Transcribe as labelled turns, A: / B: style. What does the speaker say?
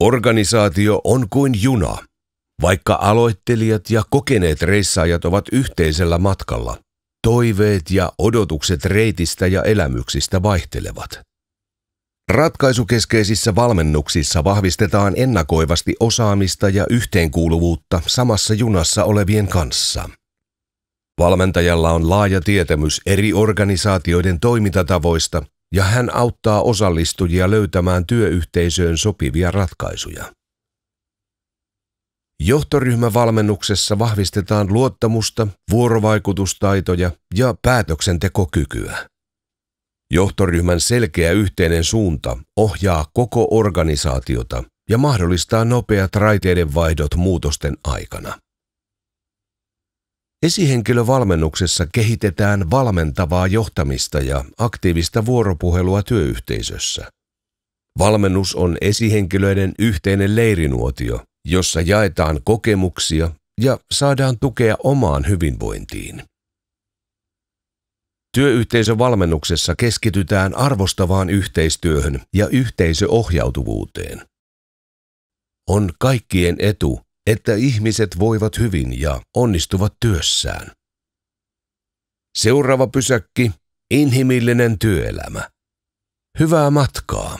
A: Organisaatio on kuin juna. Vaikka aloittelijat ja kokeneet reissaajat ovat yhteisellä matkalla, toiveet ja odotukset reitistä ja elämyksistä vaihtelevat. Ratkaisukeskeisissä valmennuksissa vahvistetaan ennakoivasti osaamista ja yhteenkuuluvuutta samassa junassa olevien kanssa. Valmentajalla on laaja tietämys eri organisaatioiden toimintatavoista ja hän auttaa osallistujia löytämään työyhteisöön sopivia ratkaisuja. Johtoryhmävalmennuksessa vahvistetaan luottamusta, vuorovaikutustaitoja ja päätöksentekokykyä. Johtoryhmän selkeä yhteinen suunta ohjaa koko organisaatiota ja mahdollistaa nopeat raiteidenvaihdot muutosten aikana. Esihenkilövalmennuksessa kehitetään valmentavaa johtamista ja aktiivista vuoropuhelua työyhteisössä. Valmennus on esihenkilöiden yhteinen leirinuotio, jossa jaetaan kokemuksia ja saadaan tukea omaan hyvinvointiin. Työyhteisövalmennuksessa keskitytään arvostavaan yhteistyöhön ja yhteisöohjautuvuuteen. On kaikkien etu, että ihmiset voivat hyvin ja onnistuvat työssään. Seuraava pysäkki: inhimillinen työelämä. Hyvää matkaa!